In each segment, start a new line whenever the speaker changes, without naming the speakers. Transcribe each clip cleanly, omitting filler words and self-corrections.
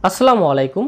আসসালামু আলাইকুম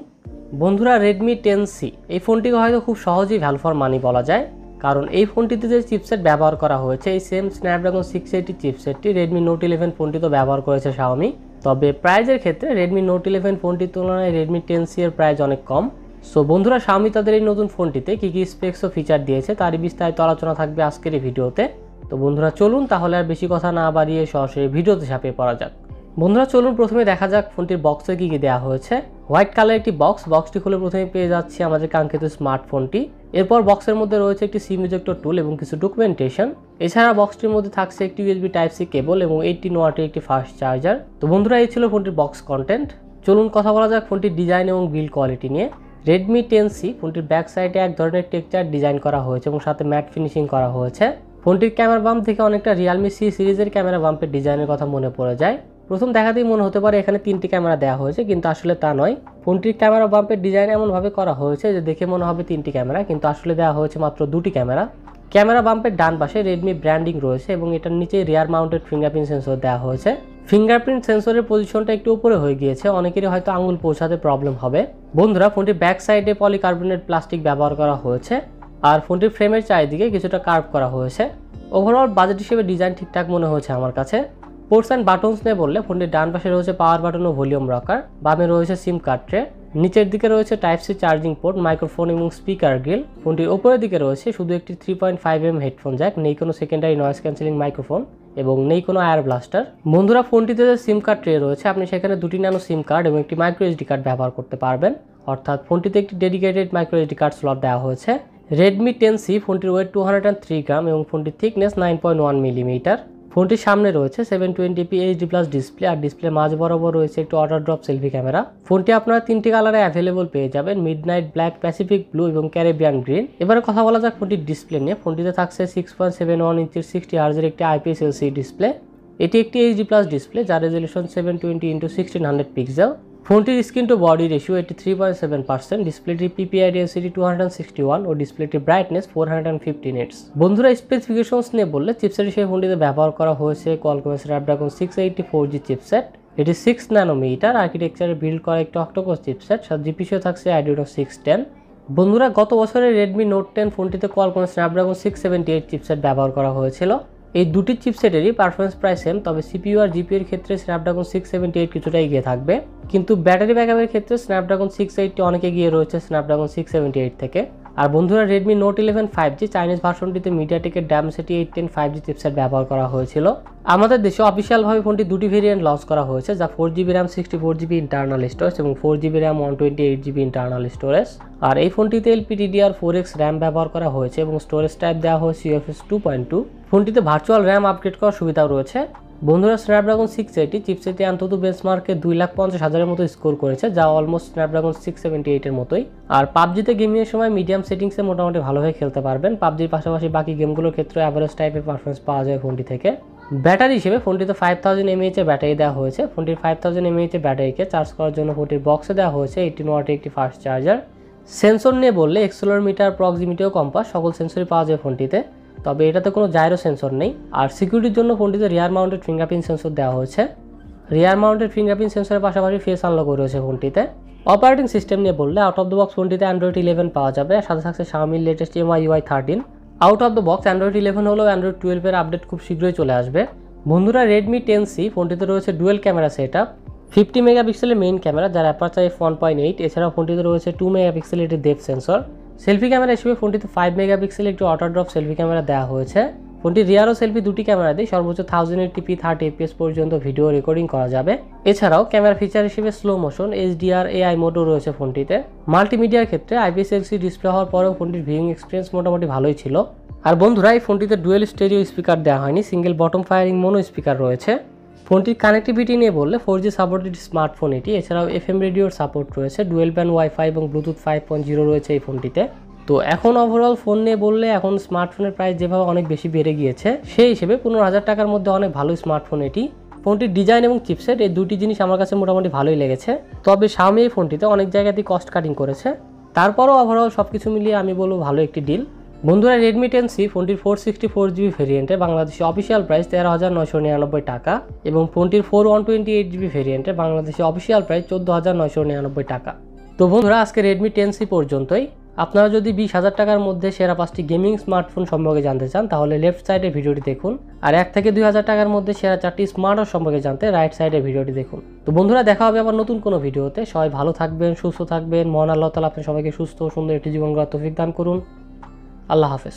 বন্ধুরা, Redmi 10C এই ফোনটিকে হয়তো খুব সহজেই ভ্যালু ফর মানি বলা যায়, কারণ এই ফোনটিতে যে চিপসেট ব্যবহার করা হয়েছে এই সেম স্ন্যাপড্রাগন 680 চিপসেটটি Redmi Note 11 ফোনটিতে ব্যবহার করেছে Xiaomi। তবে প্রাইজের ক্ষেত্রে Redmi Note 11 ফোনটির তুলনায় Redmi 10C এর প্রাইস অনেক কম। সো বন্ধুরা, Xiaomi তাদের এই নতুন ফোনটিতে কী কী স্পেক্স ও ফিচার দিয়েছে তারই বিস্তারিত আলোচনা থাকবে আজকের এই ভিডিওতে। তো বন্ধুরা চলুন তাহলে আর বেশি কথা না বাড়িয়ে সরাসরি ভিডিওতে ঝাঁপিয়ে পড়া যাক। বন্ধুরা চলুন প্রথমে দেখা যাক ফোনটির বক্সে কী কী দেওয়া হয়েছে। হোয়াইট কালার একটি বক্সটি খুলে প্রথমে পেয়ে যাচ্ছি আমাদের কাঙ্ক্ষিত স্মার্টফোনটি। এরপর বক্সের মধ্যে রয়েছে একটি সিম ইজেক্টর টুল এবং কিছু ডকুমেন্টেশন। এছাড়া বক্সটির মধ্যে থাকছে একটি USB Type-C কেবল এবং 18 ওয়াটের একটি ফাস্ট চার্জার। তো বন্ধুরা এই ছিল ফোনটির বক্স কন্টেন্ট। চলুন কথা বলা যাক ফোনটির ডিজাইন এবং বিল্ড কোয়ালিটি নিয়ে। Redmi 10C ফোনটির ব্যাক সাইডে এক ধরনের টেক্সচার ডিজাইন করা হয়েছে এবং সাথে ম্যাট ফিনিশিং করা হয়েছে। ফোনটির ক্যামেরা বাম্প থেকে অনেকটা Realme C সিরিজের ক্যামেরা বাম্পের ডিজাইনের কথা মনে পড়ে যায়। প্রথম দেখাতেই মনে হতে পারে এখানে 3টি ক্যামেরা দেওয়া হয়েছে, কিন্তু আসলে তা নয়। ফোনটির ক্যামেরা বাম্পের ডিজাইন এমনভাবে করা হয়েছে যে দেখে মনে হবে 3টি ক্যামেরা, কিন্তু আসলে দেওয়া হয়েছে মাত্র 2টি ক্যামেরা। ক্যামেরা বাম্পের ডান পাশে Redmi ব্র্যান্ডিং রয়েছে এবং এটার নিচে রিয়ার মাউন্টেড ফিঙ্গারপ্রিন্ট সেন্সর দেওয়া হয়েছে। ফিঙ্গারপ্রিন্ট সেন্সরের পজিশনটা একটু উপরে হয়ে গিয়েছে, অনেকেরই হয়তো আঙুল পৌঁছাতে প্রবলেম হবে। বন্ধুরা ফোনটির ব্যাক সাইডে পলিকার্বনেট প্লাস্টিক ব্যবহার করা হয়েছে আর ফোনটির ফ্রেমের চারিদিকে কিছুটা কার্ভ করা হয়েছে। ওভারঅল বাজেট হিসেবে ডিজাইন ঠিকঠাক মনে হয়েছে আমার কাছে। পোর্টস অ্যান্ড বাটনস নিয়ে বললে ফোনটির ডান পাশে রয়েছে power button oh volume rocker, বামে রয়েছে সিম কার্ড ট্রে, নিচের দিকে রয়েছে Type-C চার্জিং পোর্ট, মাইক্রোফোন এবং স্পিকার গ্রিল। ফোনটির উপরের দিকে রয়েছে শুধু একটি 3.5mm হেডফোন জ্যাক, নেই কোনো সেকেন্ডারি নয়েজ ক্যান্সেলিং মাইক্রোফোন এবং নেই কোনো এয়ার ব্লাস্টার। বন্ধুরা ফোনটিতে যে সিম কার্ড ট্রে রয়েছে আপনি সেখানে 2টি ন্যানো সিম কার্ড এবং একটি মাইক্রো SD কার্ড ব্যবহার করতে পারবেন, অর্থাৎ ফোনটিতে একটি dedicated micro SD card slot দেওয়া হয়েছে। Redmi 10C ফোনটির ওয়েট 203 গ্রাম এবং ফোনটির থিকনেস 9.1mm। ফোনটির সামনে রয়েছে 720p HD+ ডিসপ্লে আর ডিসপ্লে মাঝ বরাবর রয়েছে একটি ওয়াটার ড্রপ সেলফি ক্যামেরা। ফোনটি আপনারা 3টি কালারে অ্যাভেলেবল পেয়ে যাবেন, মিডনাইট ব্ল্যাক, প্যাসিফিক ব্লু এবং ক্যারিবিয়ান গ্রিন। এবারে কথা বলা যাক ফোনটির ডিসপ্লে নিয়ে। ফোনটিতে থাকছে 6.71 ইঞ্চির 60Hz একটি IPS LCD ডিসপ্লে। এটি একটি HD+ ডিসপ্লে যার রেজলিউশন 720x1600 পিক্সেল। ফোনটির স্ক্রিন টু বডি রেশিও 83.7%, ডিসপ্লেটির PPI ডেন্সিটি 261 ও ডিসপ্লেটির ব্রাইটনেস 450 নিটস। বন্ধুরা স্পেসিফিকেশনস নিয়ে বললে চিপসেট হিসেবে ফোনটিতে ব্যবহার করা হয়েছে Qualcomm Snapdragon 680 4G চিপসেট। এটি 6 ন্যানোমিটার আর্কিটেকচারে বিল্ড করা একটি অক্টোকোর চিপসেট, সাথে জিপিইউ থাকছে Adreno 610। বন্ধুরা গত বছরে Redmi Note 10 ফোনটিতে Qualcomm Snapdragon 678 চিপসেট ব্যবহার করা হয়েছিল। এই দুটি চিপসেটেরই পারফরমেন্স প্রায় সেম, তবে CPU আর GPU এর ক্ষেত্রে Snapdragon 678 কিছুটা এগিয়ে থাকবে, কিন্তু ব্যাটারি ব্যাকআপের ক্ষেত্রে Snapdragon 680 অনেক এগিয়ে রয়েছে Snapdragon 678 থেকে। আর বন্ধুরা Redmi Note 11 5G চাইনিজ ভার্সনটিতে মিডিয়াটেকের Dimensity 810 5G চিপসেট ব্যবহার করা হয়েছিল। আমাদের দেশে অফিসিয়ালভাবে ফোনটি দুটি ভেরিয়েন্ট লঞ্চ করা হয়েছে, যা 4GB RAM 64GB internal storage এবং 4GB RAM 128GB internal storage. আর এই ফোনটিতে LPDDR4X RAM ব্যবহার করা হয়েছে এবং স্টোরেজ টাইপ দেওয়া হয়েছে UFS 2.2। ফোনটিতে ভার্চুয়াল RAM আপগ্রেড করার সুবিধাও রয়েছে। বন্ধুরা Snapdragon 680 চিপসেটটি অন্তত বেঞ্চমার্কে 2,50,000-এর মতো স্কোর করেছে, যা অলমোস্ট Snapdragon 678 এর মতোই। আর পাবজিতে গেমিংয়ের সময় মিডিয়াম সেটিংসে মোটামুটি ভালোভাবে খেলতে পারবেন। পাবজির পাশাপাশি বাকি গেমগুলোর ক্ষেত্রে অ্যাভারেজ টাইপের পারফরমেন্স পাওয়া যায় ফোনটি থেকে। ব্যাটারি হিসেবে ফোনটিতে 5000 mAh এর ব্যাটারি দেওয়া হয়েছে। ফোনটির 5000 mAh এর ব্যাটারিকে চার্জ করার জন্য ফোনটির বক্সে দেওয়া হয়েছে 18 ওয়াটের একটি ফাস্ট চার্জার। সেন্সর নিয়ে বললে অ্যাক্সেলেরোমিটার, প্রক্সিমিটি ও কম্পাস সকল সেন্সরই পাওয়া যায় ফোনটিতে, তবে এটাতে কোনো জাইরো সেন্সর নেই। আর সিকিউরিটির জন্য ফোনটিতে রিয়ার মাউন্টেড ফিঙ্গারপ্রিন্ট সেন্সর দেওয়া হয়েছে। রিয়ার মাউন্টেড ফিঙ্গারপ্রিন্ট সেন্সরের পাশাপাশি ফেস আনলকও রয়েছে ফোনটিতে। অপারেটিং সিস্টেম নিয়ে বললে আউট অফ দ্য বক্স ফোনটিতে Android 11 পাওয়া যাবে, সাথে থাকছে Xiaomiর latest MIUI 13। Out of the box Android 11 হলেও Android 12 এর আপডেট খুব শীঘ্রই চলে আসবে। বন্ধুরা Redmi 10C ফোনটিতে রয়েছে ডুয়েল ক্যামেরা সেটআপ, 50 মেগাপিক্সেলের মেইন ক্যামেরা যার অ্যাপারচার f1.8। এছাড়াও ফোনটিতে রয়েছে 2 মেগাপিক্সেলের একটি ডেপথ সেন্সর। সেলফি ক্যামেরা হিসেবে ফোনটিতে 5 মেগাপিক্সেলের একটি ওয়াটার ড্রপ সেলফি ক্যামেরা দেওয়া হয়েছে। ফোনটি রিয়ার ও সেলফি দুটি ক্যামেরা দিয়ে সর্বোচ্চ 1080p 30fps পর্যন্ত ভিডিও রেকর্ডিং করা যাবে। এছাড়াও ক্যামেরা ফিচার হিসেবে স্লো মোশন, HDR, AI মোডও রয়েছে ফোনটিতে। মাল্টিমিডিয়ার ক্ষেত্রে IPS LCD ডিসপ্লে হওয়ার পরেও ফোনটির ভিউইং এক্সপিরিয়েন্স মোটামুটি ভালোই ছিল। আর বন্ধুরা এই ফোনটিতে ডুয়েল স্টেরিও স্পিকার দেওয়া হয়নি, single bottom firing mono speaker রয়েছে। ফোনটির কানেক্টিভিটি নিয়ে বললে 4G সাপোর্টেড স্মার্টফোন এটি। এছাড়াও FM রেডিওর সাপোর্ট রয়েছে, ডুয়েল ব্যান্ড ওয়াইফাই এবং ব্লুটুথ 5.0 রয়েছে এই ফোনটিতে। তো এখন ওভারঅল ফোন নিয়ে বললে এখন স্মার্টফোনের প্রাইস যেভাবে অনেক বেশি বেড়ে গিয়েছে, সেই হিসেবে 15,000 টাকার মধ্যে অনেক ভালো স্মার্টফোন এটি। ফোনটির ডিজাইন এবং চিপসেট এই দুটি জিনিস আমার কাছে মোটামুটি ভালোই লেগেছে, তবে Xiaomi এই ফোনটিতে অনেক জায়গাতেই কস্ট কাটিং করেছে। তারপরও ওভারঅল সব কিছু মিলিয়ে আমি বলবো ভালো একটি ডিল। বন্ধুরা Redmi 10C ফোনটির 464GB ভেরিয়েন্টে বাংলাদেশে অফিসিয়াল প্রাইস 13,999 টাকা এবং ফোনটির 4128GB ভেরিয়েন্টে বাংলাদেশে অফিসিয়াল প্রাইস 14,999 টাকা। তো বন্ধুরা আজকে Redmi 10C পর্যন্তই। আপনারা যদি 20,000 টাকার মধ্যে সেরা 5টি গেমিং স্মার্টফোন সম্পর্কে জানতে চান তাহলে লেফট সাইডে ভিডিওটি দেখুন, আর 1 থেকে 2,000 টাকার মধ্যে সেরা 4টি স্মার্টফোন সম্পর্কে জানতে রাইট সাইডে ভিডিওটি দেখুন। তো বন্ধুরা দেখা হবে আবার নতুন কোনো ভিডিওতে। সবাই ভালো থাকবেন, সুস্থ থাকবেন। মহান আল্লাহ তাআলা আপনাদের সবাইকে সুস্থ ও সুন্দর একটি জীবন গড়ার তৌফিক দান করুন। আল্লাহ হাফেজ।